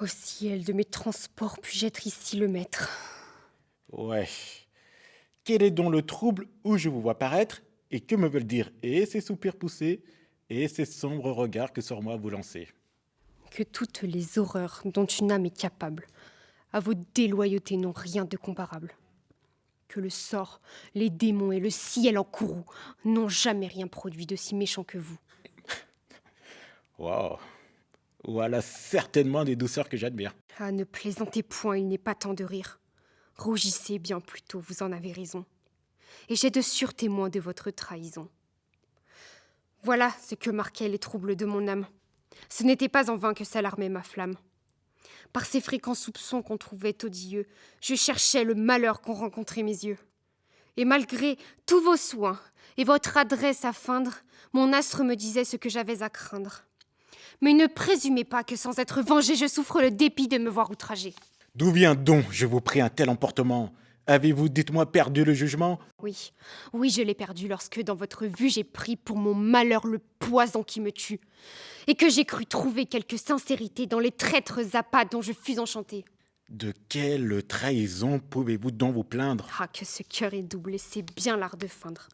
Au ciel de mes transports, puis-je être ici le maître? Ouais. Quel est donc le trouble où je vous vois paraître et que me veulent dire et ces soupirs poussés et ces sombres regards que sur moi vous lancez? Que toutes les horreurs dont une âme est capable, à vos déloyautés n'ont rien de comparable. Que le sort, les démons et le ciel en courroux n'ont jamais rien produit de si méchant que vous. Waouh. Voilà certainement des douceurs que j'admire. Ah, ne plaisantez point, il n'est pas temps de rire. Rougissez bien plutôt, vous en avez raison. Et j'ai de sûrs témoins de votre trahison. Voilà ce que marquaient les troubles de mon âme. Ce n'était pas en vain que s'alarmait ma flamme. Par ces fréquents soupçons qu'on trouvait odieux, je cherchais le malheur qu'ont rencontré mes yeux. Et malgré tous vos soins et votre adresse à feindre, mon astre me disait ce que j'avais à craindre. Mais ne présumez pas que sans être vengé, je souffre le dépit de me voir outragé. D'où vient donc, je vous prie, un tel emportement? Avez-vous, dites-moi, perdu le jugement? Oui, oui, je l'ai perdu lorsque, dans votre vue, j'ai pris pour mon malheur le poison qui me tue, et que j'ai cru trouver quelque sincérité dans les traîtres appâts dont je fus enchantée. De quelle trahison pouvez-vous donc vous plaindre? Ah, que ce cœur est double, et c'est bien l'art de feindre.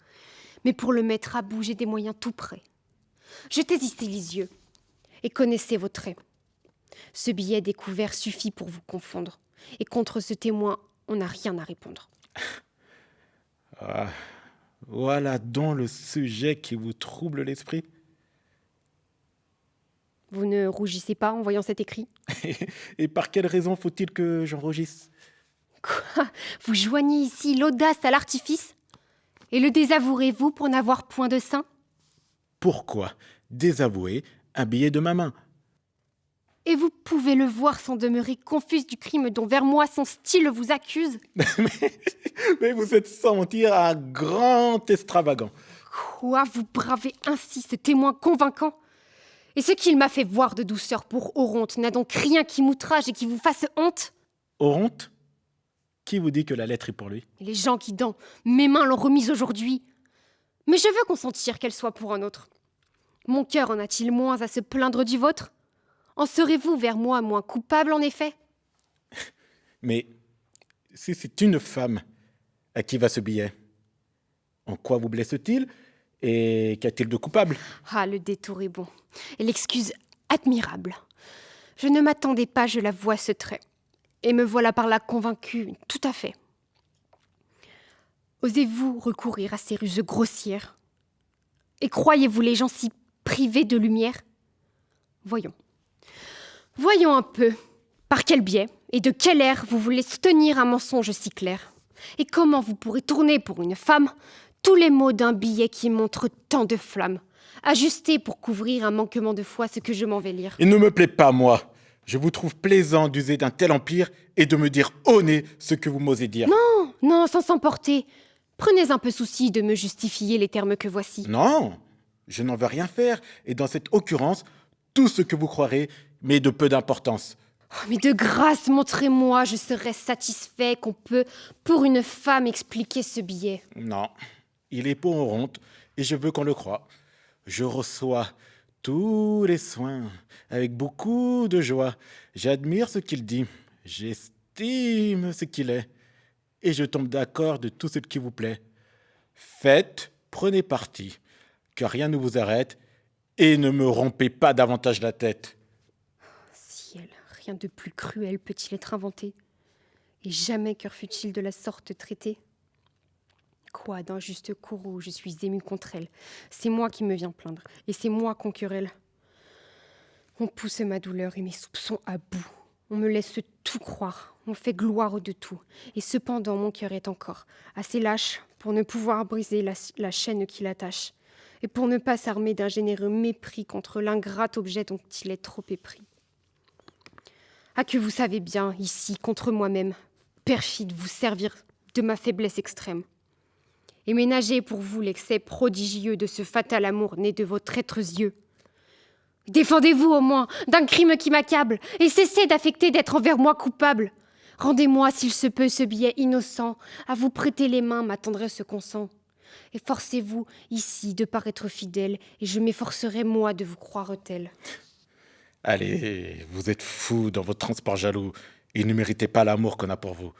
Mais pour le mettre à bout, j'ai des moyens tout prêts. Jetez ici les yeux, et connaissez vos traits. Ce billet découvert suffit pour vous confondre, et contre ce témoin, on n'a rien à répondre. Ah, voilà donc le sujet qui vous trouble l'esprit. Vous ne rougissez pas en voyant cet écrit? Et par quelle raison faut-il que j'en rougisse? Quoi? Vous joignez ici l'audace à l'artifice? Et le désavouerez-vous pour n'avoir point de sein? Pourquoi désavouer un billet de ma main? Et vous pouvez le voir sans demeurer confuse du crime dont vers moi son style vous accuse? Mais vous êtes sans mentir un grand extravagant. Quoi, vous bravez ainsi ce témoin convaincant? Et ce qu'il m'a fait voir de douceur pour Oronte n'a donc rien qui m'outrage et qui vous fasse honte? Oronte? Qui vous dit que la lettre est pour lui? Les gens qui, dans mes mains, l'ont remise aujourd'hui. Mais je veux consentir qu'elle soit pour un autre. Mon cœur en a-t-il moins à se plaindre du vôtre? En serez-vous vers moi moins coupable, en effet? Mais si c'est une femme, à qui va ce billet? En quoi vous blesse-t-il? Et qu'a-t-il de coupable? Ah, le détour est bon. Et l'excuse admirable. Je ne m'attendais pas, je l'avoue, à ce trait. Et me voilà par là convaincue, tout à fait. Osez-vous recourir à ces ruses grossières? Et croyez-vous les gens si privés de lumière? Voyons. Voyons un peu, par quel biais et de quel air vous voulez soutenir un mensonge si clair? Et comment vous pourrez tourner pour une femme tous les mots d'un billet qui montre tant de flammes, ajusté pour couvrir un manquement de foi, ce que je m'en vais lire? Il ne me plaît pas, moi. Je vous trouve plaisant d'user d'un tel empire et de me dire au nez ce que vous m'osez dire. Non, non, sans s'emporter. Prenez un peu souci de me justifier les termes que voici. Non, je n'en veux rien faire, et dans cette occurrence, tout ce que vous croirez m'est de peu d'importance. Oh, mais de grâce, montrez-moi, je serais satisfait qu'on peut, pour une femme, expliquer ce billet. Non, il est pour Oronte, et je veux qu'on le croie. Je reçois tous les soins, avec beaucoup de joie. J'admire ce qu'il dit, j'estime ce qu'il est, et je tombe d'accord de tout ce qui vous plaît. Faites, prenez parti, que rien ne vous arrête, et ne me rompez pas davantage la tête. Ciel, rien de plus cruel peut-il être inventé? Et jamais cœur fut-il de la sorte traité? Quoi d'injuste courroux, je suis émue contre elle. C'est moi qui me viens plaindre, et c'est moi qu'on querelle. On pousse ma douleur et mes soupçons à bout. On me laisse tout croire, on fait gloire de tout. Et cependant, mon cœur est encore assez lâche pour ne pouvoir briser la chaîne qui l'attache, et pour ne pas s'armer d'un généreux mépris contre l'ingrat objet dont il est trop épris. Ah, que vous savez bien, ici, contre moi-même, perfide, vous servir de ma faiblesse extrême, et ménager pour vous l'excès prodigieux de ce fatal amour né de vos traîtres yeux. Défendez-vous au moins d'un crime qui m'accable, et cessez d'affecter d'être envers moi coupable. Rendez-moi, s'il se peut, ce billet innocent, à vous prêter les mains, ma tendresse consent. Efforcez-vous ici de paraître fidèle, et je m'efforcerai moi de vous croire telle. Allez, vous êtes fou dans votre transport jaloux. Il ne méritait pas l'amour qu'on a pour vous.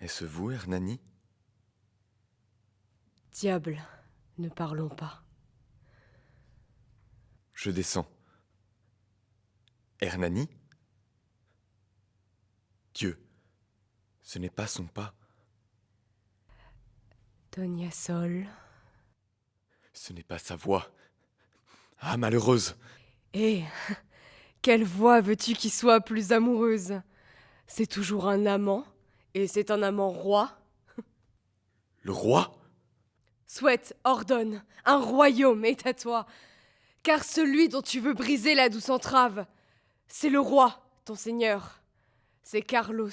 Est-ce vous, Hernani? Diable, ne parlons pas. Je descends. Hernani? Dieu, ce n'est pas son pas. Tonia Sol. Ce n'est pas sa voix. Ah, malheureuse! Eh, quelle voix veux-tu qui soit plus amoureuse? C'est toujours un amant, et c'est un amant roi. Le roi? Souhaite, ordonne, un royaume est à toi, car celui dont tu veux briser la douce entrave, c'est le roi, ton seigneur. C'est Carlos,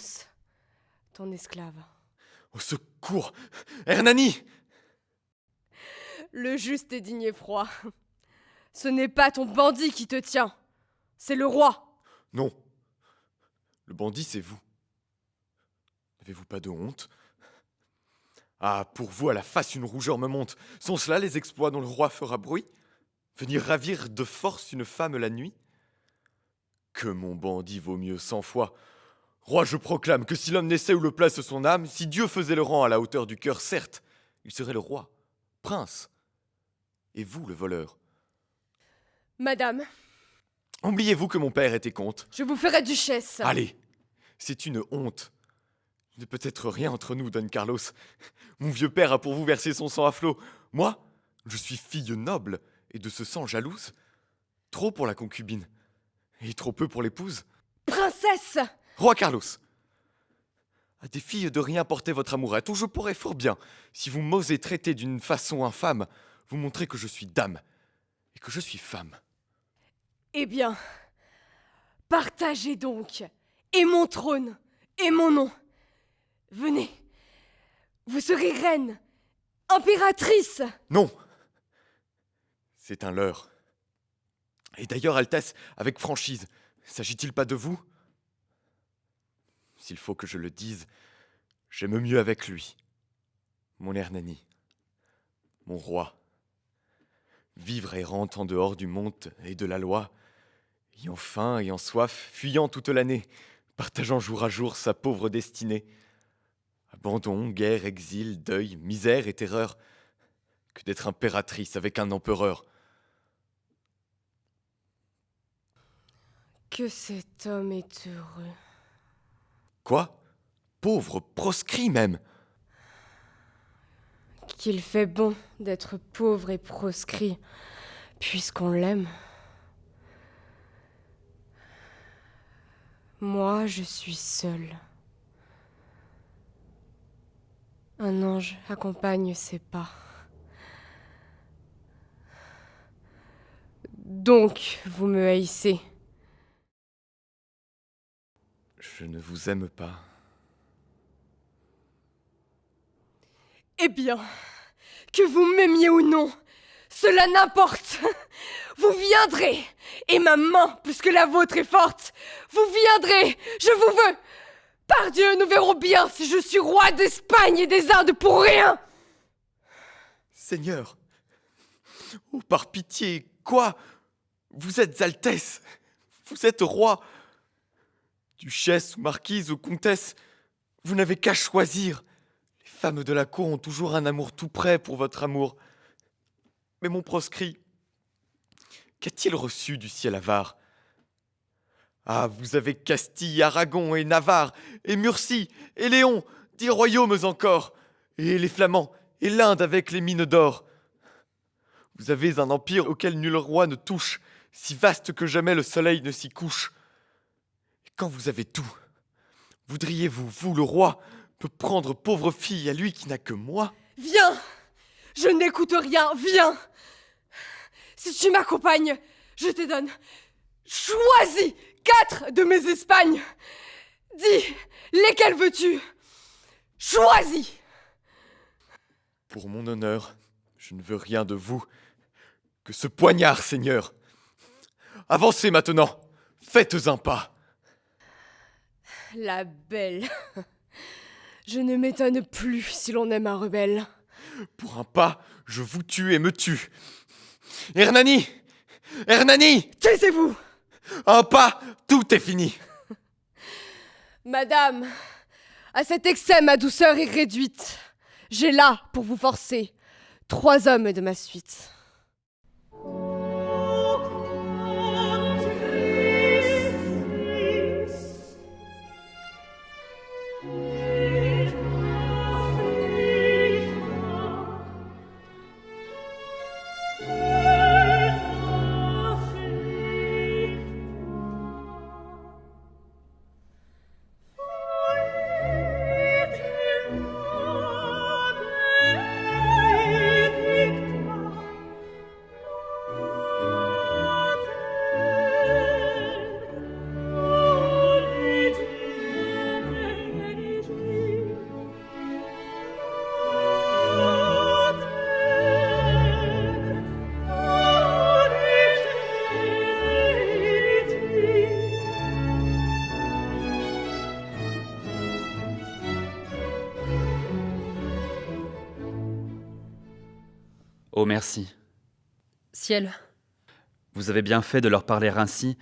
ton esclave. Au secours! Hernani! Le juste et digne froid. Ce n'est pas ton bandit qui te tient, c'est le roi. Non. Le bandit, c'est vous. N'avez-vous pas de honte? Ah, pour vous, à la face, une rougeur me monte. Sont cela les exploits dont le roi fera bruit? Venir ravir de force une femme la nuit? Que mon bandit vaut mieux 100 fois. Roi, je proclame que si l'homme n'essaie où le place son âme, si Dieu faisait le rang à la hauteur du cœur, certes, il serait le roi, prince. Et vous, le voleur? Madame, Oubliez-vous que mon père était comte? je vous ferai duchesse. Allez, c'est une honte. Il ne peut être rien entre nous, Don Carlos. Mon vieux père a pour vous versé son sang à flot. Moi, je suis fille noble et de ce sang jalouse. Trop pour la concubine et trop peu pour l'épouse. Princesse! Roi Carlos, à des filles de rien porter votre amour à tout, je pourrais fort bien, si vous m'osez traiter d'une façon infâme, vous montrer que je suis dame et que je suis femme. Eh bien, partagez donc, et mon trône, et mon nom. Venez, vous serez reine, impératrice. Non, c'est un leurre. Et d'ailleurs, Altesse, avec franchise, s'agit-il pas de vous? S'il faut que je le dise, j'aime mieux avec lui, mon Hernani, mon roi. Vivre errant en dehors du monde et de la loi, ayant faim, ayant soif, fuyant toute l'année, partageant jour à jour sa pauvre destinée. Abandon, guerre, exil, deuil, misère et terreur, que d'être impératrice avec un empereur. Que cet homme est heureux. Quoi? Pauvre, proscrit même. Qu'il fait bon d'être pauvre et proscrit, puisqu'on l'aime. Moi, je suis seule. Un ange accompagne ses pas. Donc, vous me haïssez. Je ne vous aime pas. Eh bien, que vous m'aimiez ou non, cela n'importe. Vous viendrez, et ma main, plus que la vôtre est forte, vous viendrez, je vous veux. Pardieu, nous verrons bien si je suis roi d'Espagne et des Indes pour rien. Seigneur, oh par pitié, quoi? Vous êtes Altesse, vous êtes roi. Duchesse ou marquise ou comtesse, vous n'avez qu'à choisir. Les femmes de la cour ont toujours un amour tout prêt pour votre amour. Mais mon proscrit, qu'a-t-il reçu du ciel avare? Ah, vous avez Castille, Aragon et Navarre, et Murcie, et Léon, 10 royaumes encore, et les Flamands, et l'Inde avec les mines d'or. Vous avez un empire auquel nul roi ne touche, si vaste que jamais le soleil ne s'y couche. Et quand vous avez tout, voudriez-vous, vous le roi, me prendre pauvre fille à lui qui n'a que moi? Viens, je n'écoute rien, viens. si tu m'accompagnes, je te donne. Choisis 4 de mes Espagnes. Dis, lesquelles veux-tu? Choisis. Pour mon honneur, je ne veux rien de vous que ce poignard, Seigneur. Avancez maintenant, faites un pas. La belle. Je ne m'étonne plus si l'on aime un rebelle. Pour un pas, je vous tue et me tue. Hernani! Hernani! Taisez-vous! Un pas, tout est fini. Madame, à cet excès ma douceur est réduite. J'ai là, pour vous forcer, 3 hommes de ma suite. Oh merci. Ciel, Vous avez bien fait de leur parler ainsi.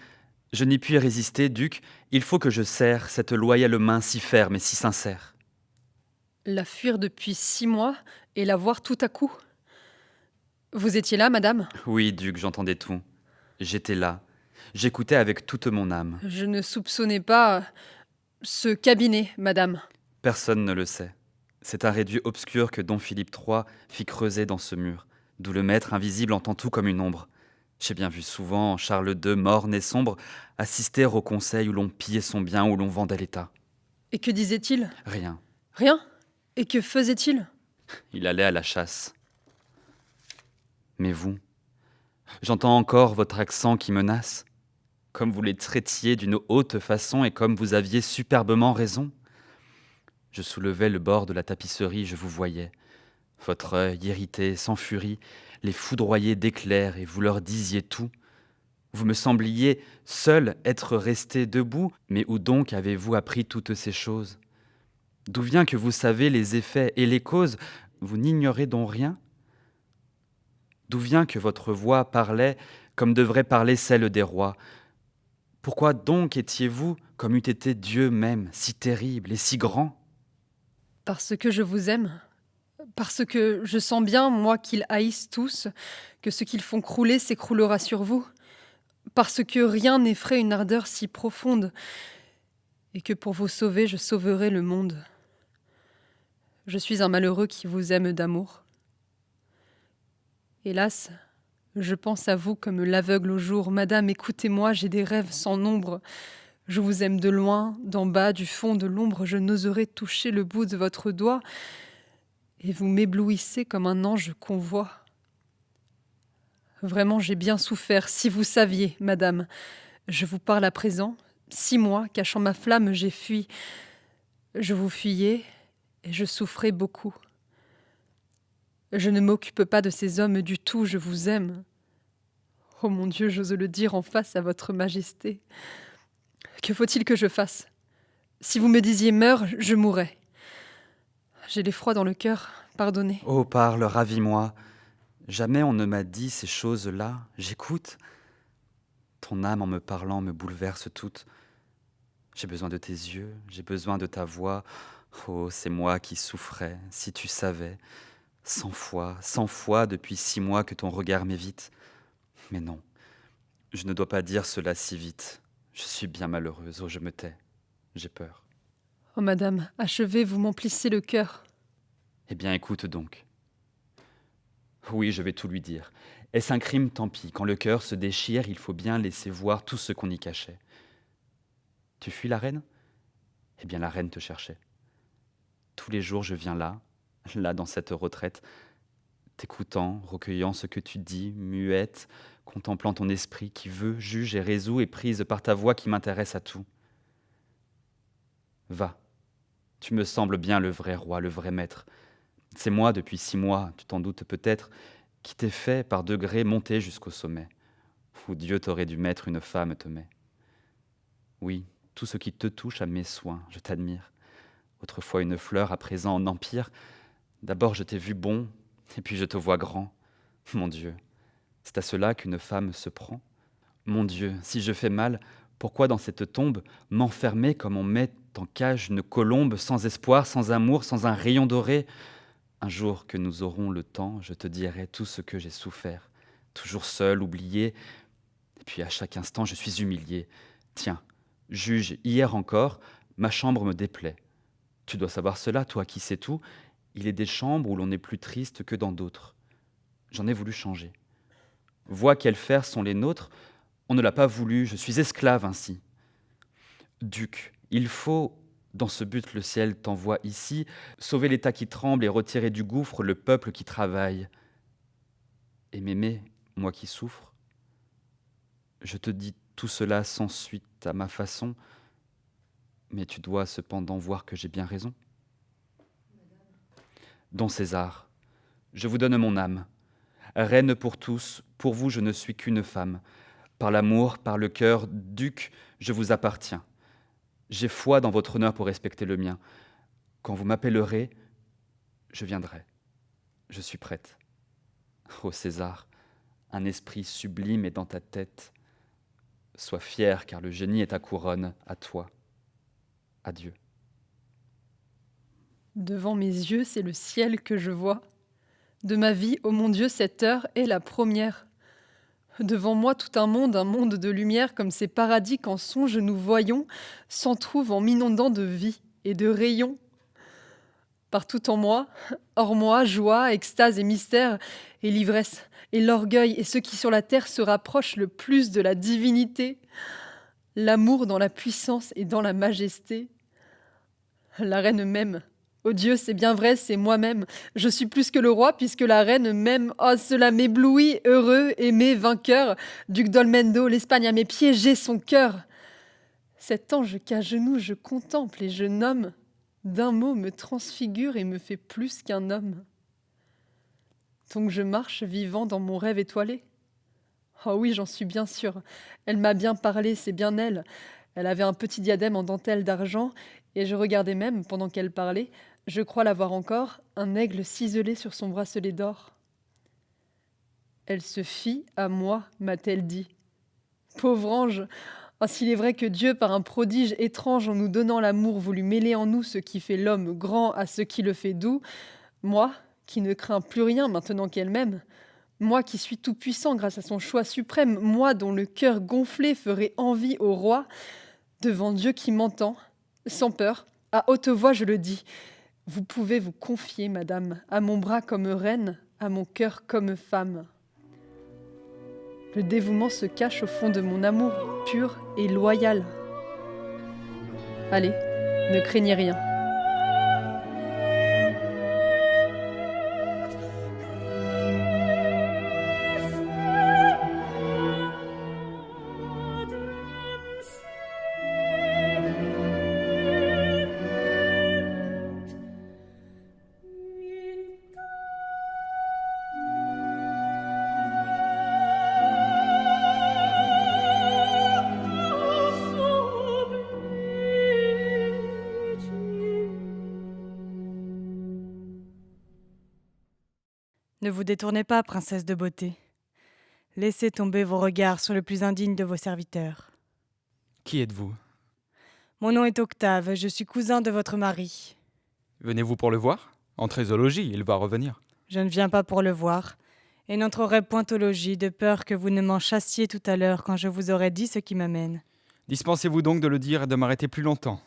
Je n'y puis résister, duc. Il faut que je serre cette loyale main si ferme et si sincère. La fuir depuis 6 mois et la voir tout à coup. Vous étiez là, madame? Oui, duc, j'entendais tout. J'étais là. J'écoutais avec toute mon âme. Je ne soupçonnais pas ce cabinet, madame. Personne ne le sait. C'est un réduit obscur que don Philippe III fit creuser dans ce mur, d'où le maître invisible entend tout comme une ombre. J'ai bien vu souvent Charles II, morne et sombre, assister au conseil où l'on pillait son bien, où l'on vendait l'État. Et que disait-il? Rien. Rien? Et que faisait-il? Il allait à la chasse. Mais vous, j'entends encore votre accent qui menace, comme vous les traitiez d'une haute façon et comme vous aviez superbement raison. Je soulevais le bord de la tapisserie, je vous voyais. Votre œil irrité, sans furie, les foudroyait d'éclairs et vous leur disiez tout. Vous me sembliez seul être resté debout, mais où donc avez-vous appris toutes ces choses? D'où vient que vous savez les effets et les causes? Vous n'ignorez donc rien? D'où vient que votre voix parlait comme devrait parler celle des rois? Pourquoi donc étiez-vous, comme eût été Dieu même, si terrible et si grand? Parce que je vous aime. Parce que je sens bien, moi, qu'ils haïssent tous, que ce qu'ils font crouler s'écroulera sur vous. Parce que rien n'effraie une ardeur si profonde, et que pour vous sauver, je sauverai le monde. Je suis un malheureux qui vous aime d'amour. Hélas, je pense à vous comme l'aveugle au jour. Madame, écoutez-moi, j'ai des rêves sans nombre. Je vous aime de loin, d'en bas, du fond de l'ombre. Je n'oserais toucher le bout de votre doigt. Et vous m'éblouissez comme un ange qu'on voit. Vraiment, j'ai bien souffert. Si vous saviez, madame, je vous parle à présent. 6 mois, cachant ma flamme, j'ai fui. Je vous fuyais et je souffrais beaucoup. Je ne m'occupe pas de ces hommes du tout, je vous aime. Oh mon Dieu, j'ose le dire en face à votre majesté. Que faut-il que je fasse? Si vous me disiez meurs, je mourrais. J'ai l'effroi dans le cœur, pardonnez. Oh, parle, ravis-moi. Jamais on ne m'a dit ces choses-là. J'écoute. Ton âme en me parlant me bouleverse toute. J'ai besoin de tes yeux, j'ai besoin de ta voix. Oh, c'est moi qui souffrais, si tu savais. 100 fois depuis 6 mois que ton regard m'évite. Mais non, je ne dois pas dire cela si vite. Je suis bien malheureuse, oh je me tais, j'ai peur. Oh madame, achevez, vous m'emplissez le cœur. Eh bien écoute donc. Oui, je vais tout lui dire. Est-ce un crime? Tant pis, quand le cœur se déchire, il faut bien laisser voir tout ce qu'on y cachait. Tu fuis la reine? Eh bien la reine te cherchait. Tous les jours je viens là dans cette retraite. t'écoutant, recueillant ce que tu dis, muette, contemplant ton esprit qui veut, juge et résout, et prise par ta voix qui m'intéresse à tout. Va, tu me sembles bien le vrai roi, le vrai maître. C'est moi, depuis 6 mois, tu t'en doutes peut-être, qui t'ai fait par degrés monter jusqu'au sommet, où Dieu t'aurait dû mettre une femme te met. Oui, tout ce qui te touche a mes soins, je t'admire. Autrefois une fleur, à présent en empire. D'abord je t'ai vu bon, et puis je te vois grand. Mon Dieu, c'est à cela qu'une femme se prend. Mon Dieu, si je fais mal, pourquoi dans cette tombe m'enfermer comme on met en cage une colombe, sans espoir, sans amour, sans un rayon doré? Un jour que nous aurons le temps, je te dirai tout ce que j'ai souffert, toujours seul, oublié, et puis à chaque instant je suis humilié. Tiens, juge, hier encore, ma chambre me déplaît. Tu dois savoir cela, toi qui sais tout. Il est des chambres où l'on est plus triste que dans d'autres. J'en ai voulu changer. Vois quels fers sont les nôtres. On ne l'a pas voulu, je suis esclave ainsi. Duc, il faut, dans ce but le ciel t'envoie ici, sauver l'État qui tremble et retirer du gouffre le peuple qui travaille. Et m'aimer, moi qui souffre. Je te dis tout cela sans suite à ma façon, mais tu dois cependant voir que j'ai bien raison. Don César, je vous donne mon âme. Reine pour tous, pour vous je ne suis qu'une femme. Par l'amour, par le cœur, duc, je vous appartiens. J'ai foi dans votre honneur pour respecter le mien. Quand vous m'appellerez, je viendrai. Je suis prête. Ô César, un esprit sublime est dans ta tête. Sois fier, car le génie est ta couronne, à toi. Adieu. Devant mes yeux, c'est le ciel que je vois. De ma vie, ô mon Dieu, cette heure est la première. Devant moi, tout un monde de lumière, comme ces paradis qu'en songe nous voyons, s'entrouvent en m'inondant de vie et de rayons. Partout en moi, hors moi, joie, extase et mystère, et l'ivresse, et l'orgueil, et ceux qui sur la terre se rapprochent le plus de la divinité. L'amour dans la puissance et dans la majesté. La reine m'aime. Oh Dieu, c'est bien vrai, c'est moi-même. Je suis plus que le roi, puisque la reine m'aime. Oh, cela m'éblouit, heureux, aimé, vainqueur. Duc d'Olmendo, l'Espagne à mes pieds, j'ai son cœur. Cet ange qu'à genoux je contemple et je nomme, d'un mot me transfigure et me fait plus qu'un homme. Donc je marche vivant dans mon rêve étoilé. Oh oui, j'en suis bien sûre. Elle m'a bien parlé, c'est bien elle. Elle avait un petit diadème en dentelle d'argent, et je regardais même, pendant qu'elle parlait, je crois la voir encore, un aigle ciselé sur son bracelet d'or. Elle se fie à moi, m'a-t-elle dit. Pauvre ange! Oh, s'il est vrai que Dieu, par un prodige étrange, en nous donnant l'amour, voulut mêler en nous ce qui fait l'homme grand à ce qui le fait doux, moi, qui ne crains plus rien maintenant qu'elle m'aime, moi qui suis tout-puissant grâce à son choix suprême, moi dont le cœur gonflé ferait envie au roi, devant Dieu qui m'entend, sans peur, à haute voix je le dis, vous pouvez vous confier, madame, à mon bras comme reine, à mon cœur comme femme. Le dévouement se cache au fond de mon amour pur et loyal. Allez, ne craignez rien. Ne vous détournez pas, princesse de beauté. Laissez tomber vos regards sur le plus indigne de vos serviteurs. Qui êtes-vous? Mon nom est Octave, je suis cousin de votre mari. Venez-vous pour le voir? Entrez au logis, il va revenir. Je ne viens pas pour le voir, et n'entrerai point au logis, de peur que vous ne m'en chassiez tout à l'heure quand je vous aurai dit ce qui m'amène. Dispensez-vous donc de le dire et de m'arrêter plus longtemps.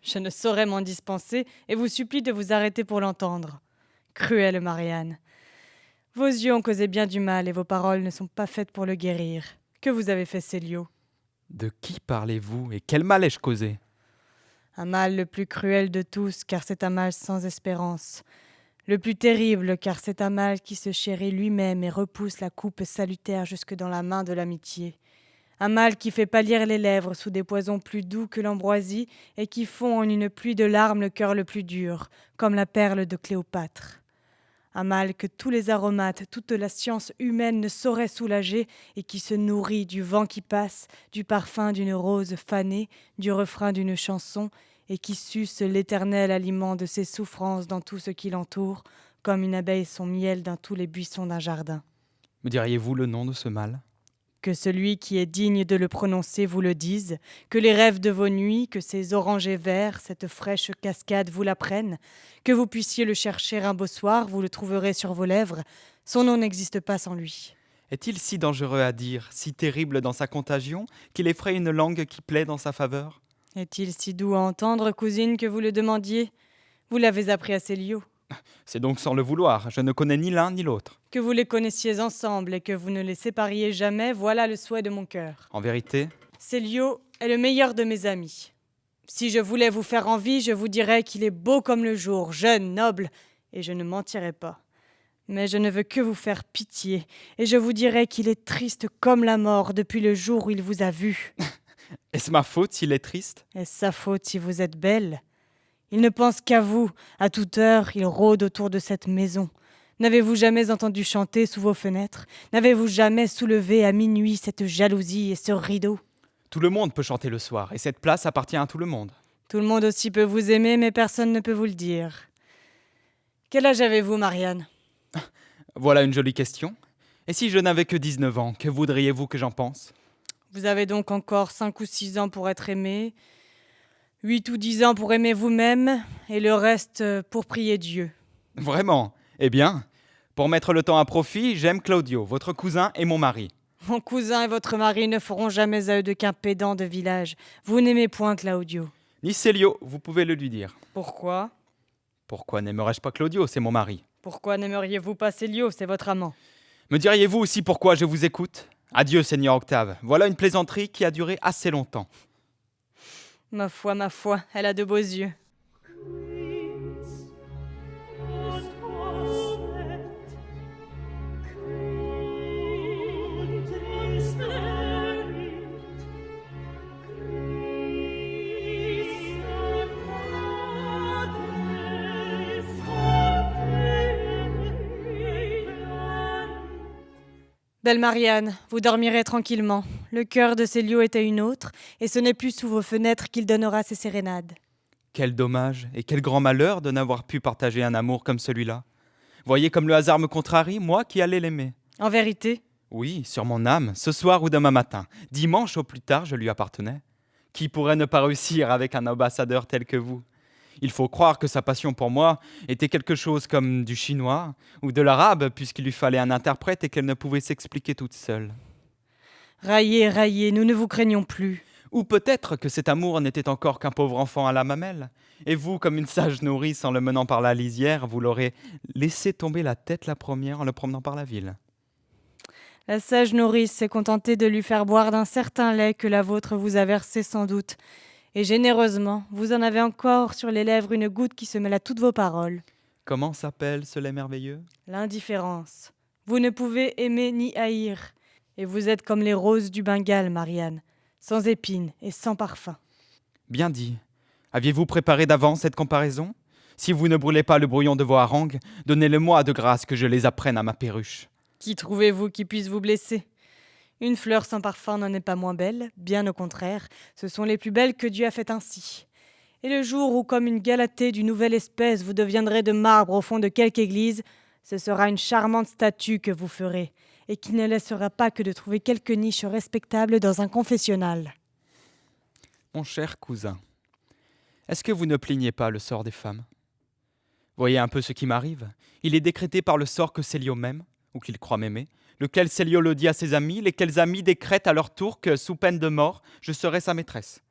Je ne saurais m'en dispenser, et vous supplie de vous arrêter pour l'entendre. Cruelle Marianne. Vos yeux ont causé bien du mal, et vos paroles ne sont pas faites pour le guérir. Que vous avez fait, Célio? De qui parlez-vous et quel mal ai-je causé? Un mal le plus cruel de tous, car c'est un mal sans espérance. Le plus terrible, car c'est un mal qui se chérit lui-même et repousse la coupe salutaire jusque dans la main de l'amitié. Un mal qui fait pâlir les lèvres sous des poisons plus doux que l'ambroisie et qui fond en une pluie de larmes le cœur le plus dur, comme la perle de Cléopâtre. Un mal que tous les aromates, toute la science humaine ne saurait soulager et qui se nourrit du vent qui passe, du parfum d'une rose fanée, du refrain d'une chanson et qui suce l'éternel aliment de ses souffrances dans tout ce qui l'entoure, comme une abeille son miel dans tous les buissons d'un jardin. Me diriez-vous le nom de ce mal? Que celui qui est digne de le prononcer vous le dise, que les rêves de vos nuits, que ces orangers verts, cette fraîche cascade vous l'apprennent, que vous puissiez le chercher un beau soir, vous le trouverez sur vos lèvres, son nom n'existe pas sans lui. Est-il si dangereux à dire, si terrible dans sa contagion, qu'il effraie une langue qui plaît dans sa faveur? Est-il si doux à entendre, cousine, que vous le demandiez? Vous l'avez appris à Célio. C'est donc sans le vouloir, je ne connais ni l'un ni l'autre. Que vous les connaissiez ensemble et que vous ne les sépariez jamais, voilà le souhait de mon cœur. En vérité, Célio est le meilleur de mes amis. Si je voulais vous faire envie, je vous dirais qu'il est beau comme le jour, jeune, noble, et je ne mentirais pas. Mais je ne veux que vous faire pitié, et je vous dirais qu'il est triste comme la mort depuis le jour où il vous a vu. est-ce ma faute s'il est triste? Est-ce sa faute si vous êtes belle? Il ne pense qu'à vous. À toute heure, il rôde autour de cette maison. N'avez-vous jamais entendu chanter sous vos fenêtres? N'avez-vous jamais soulevé à minuit cette jalousie et ce rideau? Tout le monde peut chanter le soir, et cette place appartient à tout le monde. Tout le monde aussi peut vous aimer, mais personne ne peut vous le dire. Quel âge avez-vous, Marianne? Voilà une jolie question. Et si je n'avais que 19 ans, que voudriez-vous que j'en pense? Vous avez donc encore 5 ou 6 ans pour être aimé, 8 ou 10 ans pour aimer vous-même, et le reste pour prier Dieu. Vraiment? Eh bien, pour mettre le temps à profit, j'aime Claudio, votre cousin et mon mari. Mon cousin et votre mari ne feront jamais à eux de qu'un pédant de village. Vous n'aimez point Claudio. Ni Célio, vous pouvez le lui dire. Pourquoi? Pourquoi n'aimerais-je pas Claudio, c'est mon mari? Pourquoi n'aimeriez-vous pas Célio, c'est votre amant? Me diriez-vous aussi pourquoi je vous écoute? Adieu, Seigneur Octave. Voilà une plaisanterie qui a duré assez longtemps. Ma foi, elle a de beaux yeux. Belle Marianne, vous dormirez tranquillement. Le cœur de Célio est à une autre, et ce n'est plus sous vos fenêtres qu'il donnera ses sérénades. Quel dommage et quel grand malheur de n'avoir pu partager un amour comme celui-là. Voyez comme le hasard me contrarie, moi qui allais l'aimer. En vérité? Oui, sur mon âme, ce soir ou demain matin. Dimanche au plus tard, je lui appartenais. Qui pourrait ne pas réussir avec un ambassadeur tel que vous? Il faut croire que sa passion pour moi était quelque chose comme du chinois ou de l'arabe, puisqu'il lui fallait un interprète et qu'elle ne pouvait s'expliquer toute seule. Raillez, nous ne vous craignons plus. Ou peut-être que cet amour n'était encore qu'un pauvre enfant à la mamelle, et vous, comme une sage nourrice en le menant par la lisière, vous l'aurez laissé tomber la tête la première en le promenant par la ville. La sage nourrice s'est contentée de lui faire boire d'un certain lait que la vôtre vous a versé sans doute, et généreusement, vous en avez encore sur les lèvres une goutte qui se mêle à toutes vos paroles. Comment s'appelle ce lait merveilleux? L'indifférence. Vous ne pouvez aimer ni haïr, et vous êtes comme les roses du Bengale, Marianne, sans épines et sans parfum. Bien dit. Aviez-vous préparé d'avance cette comparaison? Si vous ne brûlez pas le brouillon de vos harangues, donnez-le-moi de grâce que je les apprenne à ma perruche. Qui trouvez-vous qui puisse vous blesser? Une fleur sans parfum n'en est pas moins belle, bien au contraire, ce sont les plus belles que Dieu a faites ainsi. Et le jour où, comme une Galatée d'une nouvelle espèce, vous deviendrez de marbre au fond de quelque église, ce sera une charmante statue que vous ferez, et qui ne laissera pas que de trouver quelque niche respectable dans un confessionnal. Mon cher cousin, est-ce que vous ne plaignez pas le sort des femmes? Voyez un peu ce qui m'arrive. Il est décrété par le sort que Célio m'aime, ou qu'il croit m'aimer, lequel Célio le dit à ses amis, lesquels amis décrètent à leur tour que, sous peine de mort, je serai sa maîtresse.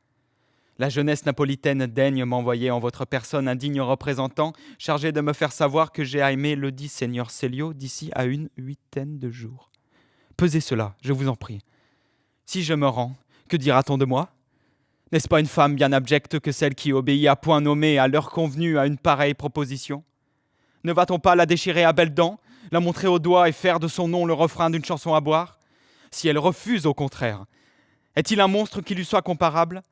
La jeunesse napolitaine daigne m'envoyer en votre personne un digne représentant chargé de me faire savoir que j'ai à aimer le dit Seigneur Célio d'ici à une 8aine de jours. Pesez cela, je vous en prie. Si je me rends, que dira-t-on de moi? N'est-ce pas une femme bien abjecte que celle qui obéit à point nommé à l'heure convenue à une pareille proposition? Ne va-t-on pas la déchirer à belles dents, la montrer au doigt et faire de son nom le refrain d'une chanson à boire? Si elle refuse au contraire, est-il un monstre qui lui soit comparable?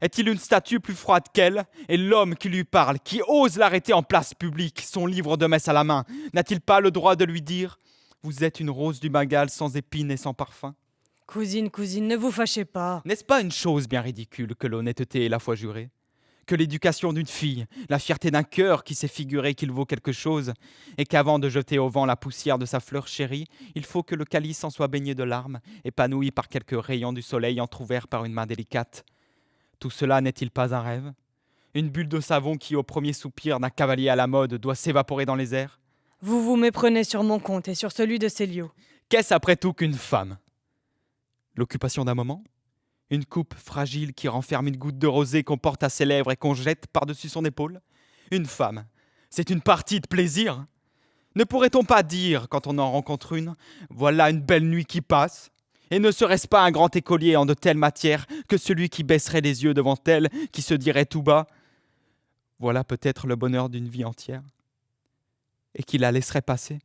Est-il une statue plus froide qu'elle? Et l'homme qui lui parle, qui ose l'arrêter en place publique, son livre de messe à la main, n'a-t-il pas le droit de lui dire « Vous êtes une rose du Bengale sans épines et sans parfum » ? Cousine, ne vous fâchez pas. N'est-ce pas une chose bien ridicule que l'honnêteté et la foi jurée? Que l'éducation d'une fille, la fierté d'un cœur qui s'est figuré qu'il vaut quelque chose, et qu'avant de jeter au vent la poussière de sa fleur chérie, il faut que le calice en soit baigné de larmes, épanoui par quelques rayons du soleil entr'ouverts par une main délicate. Tout cela n'est-il pas un rêve? Une bulle de savon qui, au premier soupir d'un cavalier à la mode, doit s'évaporer dans les airs? Vous vous méprenez sur mon compte et sur celui de Célio. Qu'est-ce après tout qu'une femme? L'occupation d'un moment? Une coupe fragile qui renferme une goutte de rosée qu'on porte à ses lèvres et qu'on jette par-dessus son épaule? Une femme, c'est une partie de plaisir. Ne pourrait-on pas dire, quand on en rencontre une, voilà une belle nuit qui passe? Et ne serait-ce pas un grand écolier en de telles matières que celui qui baisserait les yeux devant elle, qui se dirait tout bas, voilà peut-être le bonheur d'une vie entière, et qui la laisserait passer?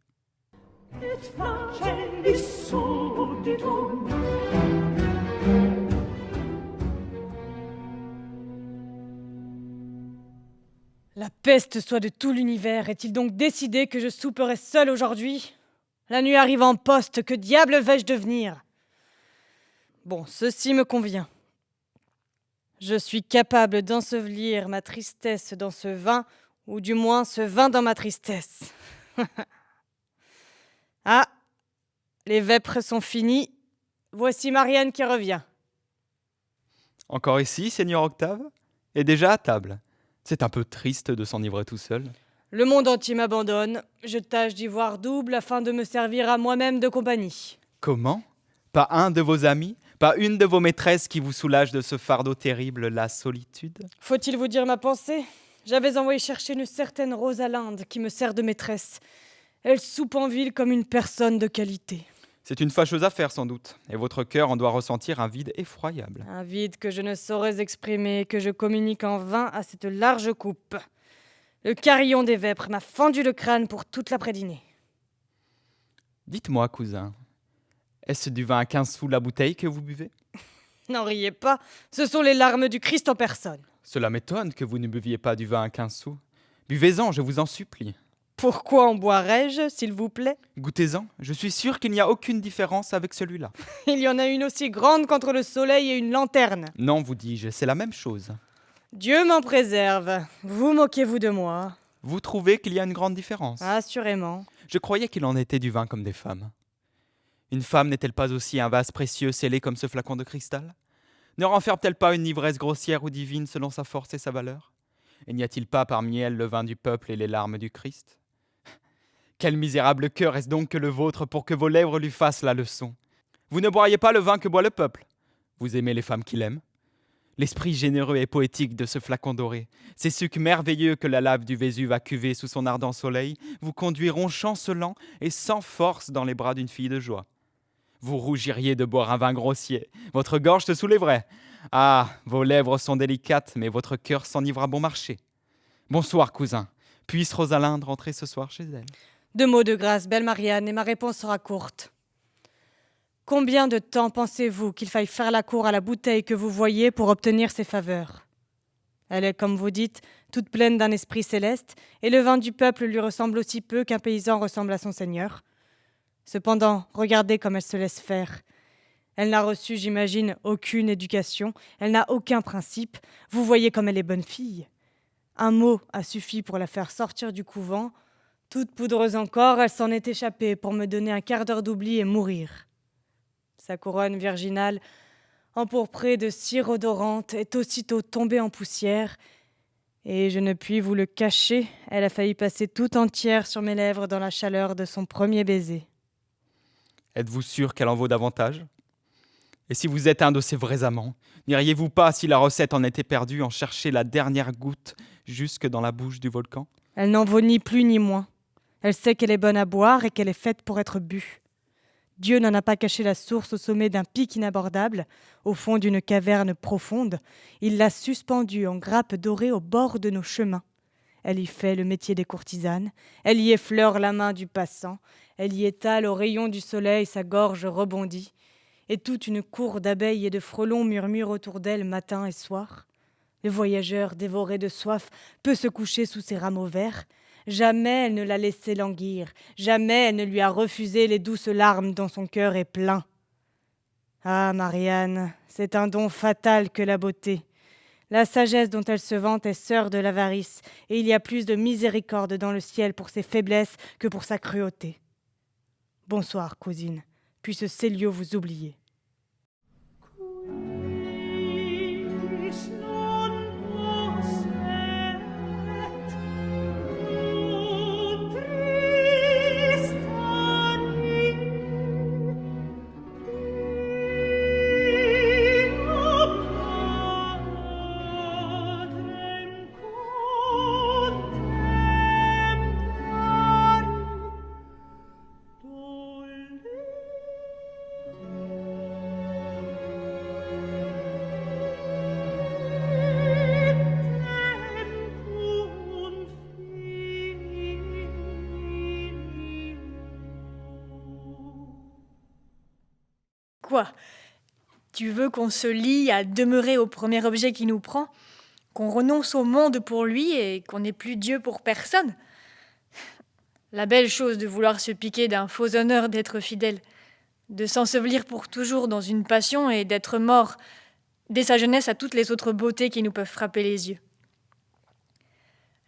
La peste soit de tout l'univers. Est-il donc décidé que je souperai seul aujourd'hui? La nuit arrive en poste, que diable vais-je devenir? Bon, ceci me convient. Je suis capable d'ensevelir ma tristesse dans ce vin, ou du moins ce vin dans ma tristesse. Ah, les vêpres sont finies. Voici Marianne qui revient. Encore ici, Seigneur Octave? Et déjà à table? C'est un peu triste de s'enivrer tout seul. Le monde entier m'abandonne. Je tâche d'y voir double afin de me servir à moi-même de compagnie. Comment? Pas un de vos amis? Pas une de vos maîtresses qui vous soulage de ce fardeau terrible, la solitude? Faut-il vous dire ma pensée? J'avais envoyé chercher une certaine Rosalinde qui me sert de maîtresse. Elle soupe en ville comme une personne de qualité. C'est une fâcheuse affaire sans doute, et votre cœur en doit ressentir un vide effroyable. Un vide que je ne saurais exprimer, que je communique en vain à cette large coupe. Le carillon des vêpres m'a fendu le crâne pour toute l'après-dînée. Dites-moi, cousin, est-ce du vin à 15 sous la bouteille que vous buvez? N'en riez pas, ce sont les larmes du Christ en personne. Cela m'étonne que vous ne buviez pas du vin à 15 sous. Buvez-en, je vous en supplie. Pourquoi en boirais-je, s'il vous plaît? Goûtez-en, je suis sûr qu'il n'y a aucune différence avec celui-là. Il y en a une aussi grande qu'entre le soleil et une lanterne. Non, vous dis-je, c'est la même chose. Dieu m'en préserve. Vous moquez-vous de moi? Vous trouvez qu'il y a une grande différence? Assurément. Je croyais qu'il en était du vin comme des femmes. Une femme n'est-elle pas aussi un vase précieux scellé comme ce flacon de cristal? Ne renferme-t-elle pas une ivresse grossière ou divine selon sa force et sa valeur? Et n'y a-t-il pas parmi elles le vin du peuple et les larmes du Christ? Quel misérable cœur est-ce donc que le vôtre pour que vos lèvres lui fassent la leçon? Vous ne boiriez pas le vin que boit le peuple. Vous aimez les femmes qu'il aime. L'esprit généreux et poétique de ce flacon doré, ces sucs merveilleux que la lave du Vésuve a cuvés sous son ardent soleil, vous conduiront chancelant et sans force dans les bras d'une fille de joie. Vous rougiriez de boire un vin grossier, votre gorge se soulèverait. Ah, vos lèvres sont délicates, mais votre cœur s'enivre à bon marché. Bonsoir, cousin. Puisse Rosalinde rentrer ce soir chez elle? 2 mots de grâce, belle Marianne, et ma réponse sera courte. Combien de temps pensez-vous qu'il faille faire la cour à la bouteille que vous voyez pour obtenir ses faveurs? Elle est, comme vous dites, toute pleine d'un esprit céleste, et le vin du peuple lui ressemble aussi peu qu'un paysan ressemble à son seigneur. Cependant, regardez comme elle se laisse faire. Elle n'a reçu, j'imagine, aucune éducation, elle n'a aucun principe. Vous voyez comme elle est bonne fille. Un mot a suffi pour la faire sortir du couvent. Toute poudreuse encore, elle s'en est échappée pour me donner un quart d'heure d'oubli et mourir. Sa couronne virginale, empourprée de cire odorante, est aussitôt tombée en poussière, et je ne puis vous le cacher, elle a failli passer tout entière sur mes lèvres dans la chaleur de son premier baiser. Êtes-vous sûr qu'elle en vaut davantage? Et si vous êtes un de ses vrais amants, n'iriez-vous pas, si la recette en était perdue, en chercher la dernière goutte jusque dans la bouche du volcan? Elle n'en vaut ni plus ni moins. Elle sait qu'elle est bonne à boire et qu'elle est faite pour être bue. Dieu n'en a pas caché la source au sommet d'un pic inabordable, au fond d'une caverne profonde. Il l'a suspendue en grappe dorée au bord de nos chemins. Elle y fait le métier des courtisanes, elle y effleure la main du passant, elle y étale au rayon du soleil sa gorge rebondie, et toute une cour d'abeilles et de frelons murmure autour d'elle matin et soir. Le voyageur, dévoré de soif, peut se coucher sous ses rameaux verts. Jamais elle ne l'a laissé languir, jamais elle ne lui a refusé les douces larmes dont son cœur est plein. Ah, Marianne, c'est un don fatal que la beauté. La sagesse dont elle se vante est sœur de l'avarice, et il y a plus de miséricorde dans le ciel pour ses faiblesses que pour sa cruauté. Bonsoir, cousine, puisse Célio vous oublier. Quoi? Tu veux qu'on se lie à demeurer au premier objet qui nous prend? Qu'on renonce au monde pour lui et qu'on n'ait plus Dieu pour personne? La belle chose de vouloir se piquer d'un faux honneur d'être fidèle, de s'ensevelir pour toujours dans une passion et d'être mort dès sa jeunesse à toutes les autres beautés qui nous peuvent frapper les yeux.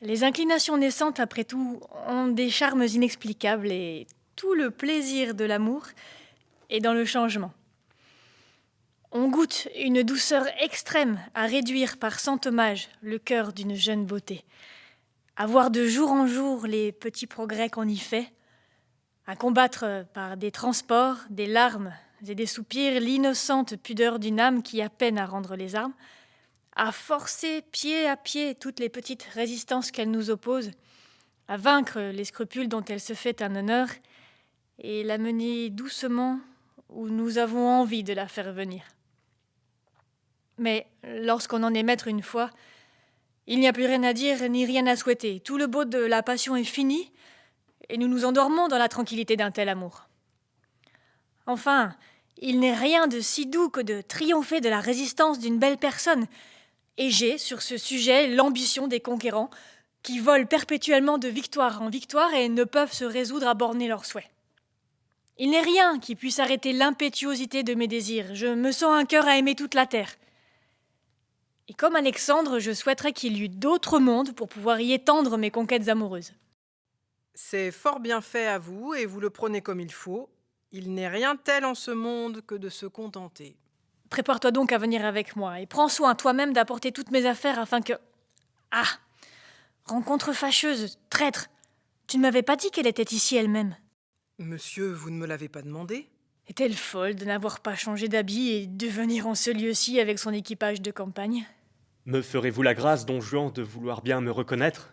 Les inclinations naissantes, après tout, ont des charmes inexplicables et tout le plaisir de l'amour est dans le changement. On goûte une douceur extrême à réduire par cent hommages le cœur d'une jeune beauté, à voir de jour en jour les petits progrès qu'on y fait, à combattre par des transports, des larmes et des soupirs l'innocente pudeur d'une âme qui a peine à rendre les armes, à forcer pied à pied toutes les petites résistances qu'elle nous oppose, à vaincre les scrupules dont elle se fait un honneur et la mener doucement où nous avons envie de la faire venir. Mais lorsqu'on en est maître une fois, il n'y a plus rien à dire ni rien à souhaiter. Tout le beau de la passion est fini et nous nous endormons dans la tranquillité d'un tel amour. Enfin, il n'est rien de si doux que de triompher de la résistance d'une belle personne. Et j'ai, sur ce sujet, l'ambition des conquérants qui volent perpétuellement de victoire en victoire et ne peuvent se résoudre à borner leurs souhaits. Il n'est rien qui puisse arrêter l'impétuosité de mes désirs. Je me sens un cœur à aimer toute la terre. Et comme Alexandre, je souhaiterais qu'il y eût d'autres mondes pour pouvoir y étendre mes conquêtes amoureuses. C'est fort bien fait à vous, et vous le prenez comme il faut. Il n'est rien tel en ce monde que de se contenter. Prépare-toi donc à venir avec moi, et prends soin toi-même d'apporter toutes mes affaires afin que... Ah! Rencontre fâcheuse, traître! Tu ne m'avais pas dit qu'elle était ici elle-même. Monsieur, vous ne me l'avez pas demandé? Est-elle folle de n'avoir pas changé d'habit et de venir en ce lieu-ci avec son équipage de campagne? Me ferez-vous la grâce, don Juan, de vouloir bien me reconnaître?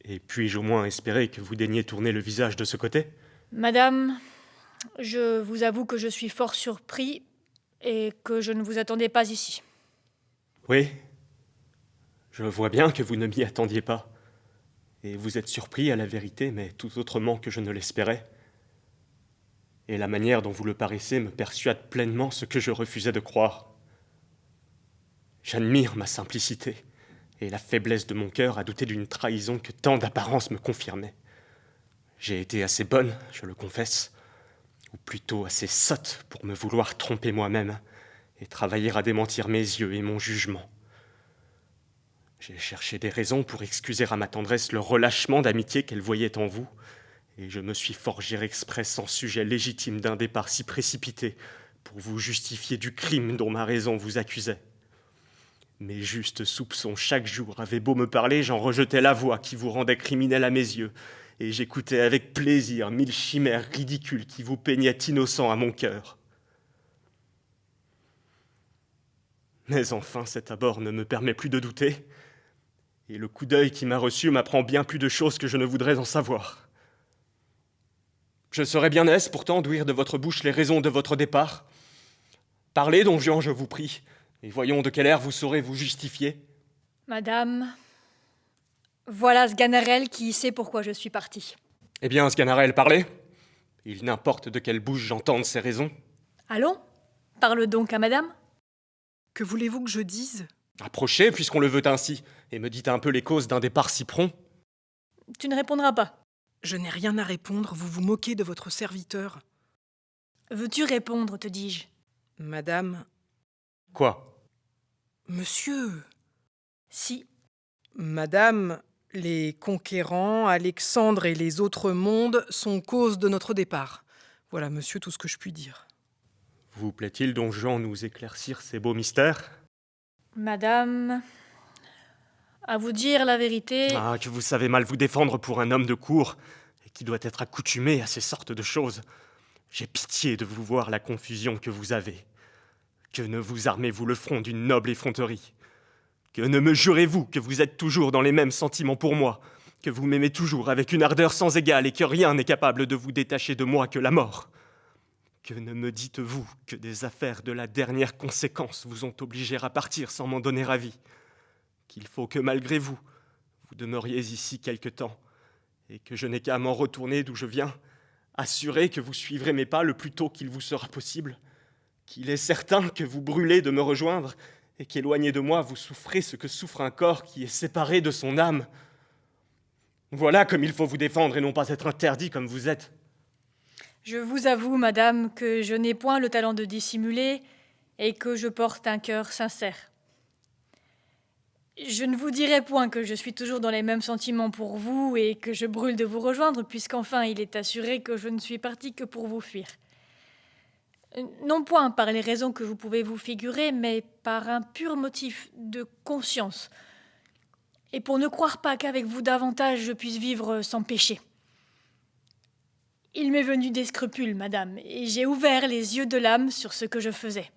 Et puis-je au moins espérer que vous daigniez tourner le visage de ce côté? Madame, je vous avoue que je suis fort surpris et que je ne vous attendais pas ici. Oui, je vois bien que vous ne m'y attendiez pas. Et vous êtes surpris à la vérité, mais tout autrement que je ne l'espérais. Et la manière dont vous le paraissez me persuade pleinement ce que je refusais de croire. J'admire ma simplicité et la faiblesse de mon cœur à douter d'une trahison que tant d'apparences me confirmaient. J'ai été assez bonne, je le confesse, ou plutôt assez sotte pour me vouloir tromper moi-même et travailler à démentir mes yeux et mon jugement. J'ai cherché des raisons pour excuser à ma tendresse le relâchement d'amitié qu'elle voyait en vous, et je me suis forgé exprès sans sujet légitime d'un départ si précipité pour vous justifier du crime dont ma raison vous accusait. Mes justes soupçons chaque jour avaient beau me parler, j'en rejetais la voix qui vous rendait criminel à mes yeux, et j'écoutais avec plaisir 1000 chimères ridicules qui vous peignaient innocent à mon cœur. Mais enfin, cet abord ne me permet plus de douter, et le coup d'œil qui m'a reçu m'apprend bien plus de choses que je ne voudrais en savoir. Je serais bien aise pourtant d'ouïr de votre bouche les raisons de votre départ. Parlez, don Juan, je vous prie, et voyons de quel air vous saurez vous justifier. Madame, Voilà Sganarelle qui sait pourquoi je suis partie. Eh bien, Sganarelle, parlez. Il n'importe de quelle bouche j'entende ces raisons. Allons, parle donc à madame. Que voulez-vous que je dise? Approchez, puisqu'on le veut ainsi, et me dites un peu les causes d'un départ si prompt. Tu ne répondras pas. Je n'ai rien à répondre, vous vous moquez de votre serviteur. Veux-tu répondre, te dis-je? Madame, Quoi? monsieur, Si. madame, les conquérants, Alexandre et les autres mondes sont cause de notre départ. Voilà, monsieur, tout ce que je puis dire. Vous plaît-il, don Juan, nous éclaircir ces beaux mystères? Madame, à vous dire la vérité, Ah, que vous savez mal vous défendre pour un homme de cour, et qui doit être accoutumé à ces sortes de choses. J'ai pitié de vous voir la confusion que vous avez. Que ne vous armez-vous le front d'une noble effronterie? Que ne me jurez-vous que vous êtes toujours dans les mêmes sentiments pour moi, que vous m'aimez toujours avec une ardeur sans égale et que rien n'est capable de vous détacher de moi que la mort? Que ne me dites-vous que des affaires de la dernière conséquence vous ont obligé à partir sans m'en donner avis? Qu'il faut que malgré vous, vous demeuriez ici quelque temps, et que je n'ai qu'à m'en retourner d'où je viens, assuré que vous suivrez mes pas le plus tôt qu'il vous sera possible, qu'il est certain que vous brûlez de me rejoindre, et qu'éloigné de moi, vous souffrez ce que souffre un corps qui est séparé de son âme. Voilà comme il faut vous défendre et non pas être interdit comme vous êtes. je vous avoue, madame, que je n'ai point le talent de dissimuler et que je porte un cœur sincère. Je ne vous dirai point que je suis toujours dans les mêmes sentiments pour vous et que je brûle de vous rejoindre, puisqu'enfin il est assuré que je ne suis partie que pour vous fuir. Non point par les raisons que vous pouvez vous figurer, mais par un pur motif de conscience, et pour ne croire pas qu'avec vous davantage je puisse vivre sans péché. Il m'est venu des scrupules, madame, et j'ai ouvert les yeux de l'âme sur ce que je faisais.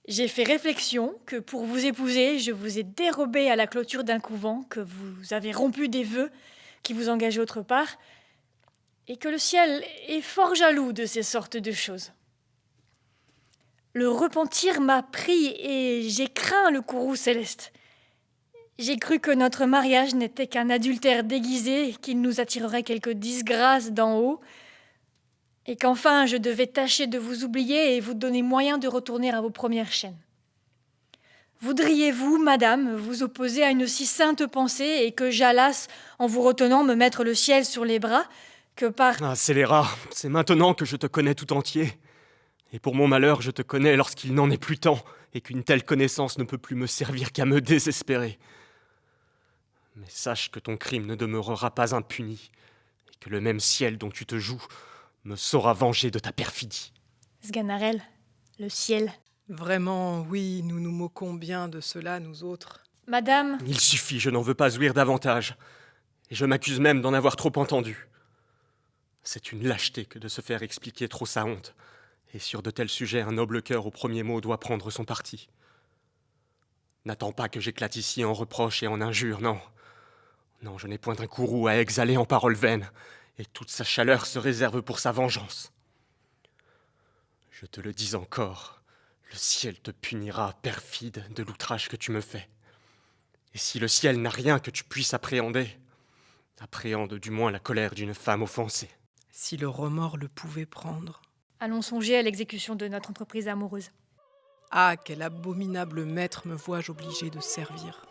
J'ai fait réflexion que pour vous épouser, je vous ai dérobé à la clôture d'un couvent, que vous avez rompu des vœux qui vous engageaient autre part, et que le ciel est fort jaloux de ces sortes de choses. Le repentir m'a pris et j'ai craint le courroux céleste. J'ai cru que notre mariage n'était qu'un adultère déguisé, qu'il nous attirerait quelque disgrâce d'en haut, et qu'enfin je devais tâcher de vous oublier et vous donner moyen de retourner à vos premières chaînes. Voudriez-vous, madame, vous opposer à une si sainte pensée et que j'allasse, en vous retenant, me mettre le ciel sur les bras, que par... Ah, scélérat, c'est maintenant que je te connais tout entier. Et pour mon malheur, je te connais lorsqu'il n'en est plus temps, et qu'une telle connaissance ne peut plus me servir qu'à me désespérer. Mais sache que ton crime ne demeurera pas impuni, et que le même ciel dont tu te joues me saura venger de ta perfidie. Sganarelle, le ciel. Vraiment, oui, nous nous moquons bien de cela, nous autres. Madame, Il suffit, je n'en veux pas ouïr davantage, et je m'accuse même d'en avoir trop entendu. C'est une lâcheté que de se faire expliquer trop sa honte, et sur de tels sujets, un noble cœur au premier mot doit prendre son parti. N'attends pas que j'éclate ici en reproches et en injures, non. Non, je n'ai point un courroux à exhaler en paroles vaines, et toute sa chaleur se réserve pour sa vengeance. Je te le dis encore, le ciel te punira, perfide, de l'outrage que tu me fais. Et si le ciel n'a rien que tu puisses appréhender, appréhende du moins la colère d'une femme offensée. Si le remords le pouvait prendre. allons songer à l'exécution de notre entreprise amoureuse. Ah, quel abominable maître me vois-je obligé de servir.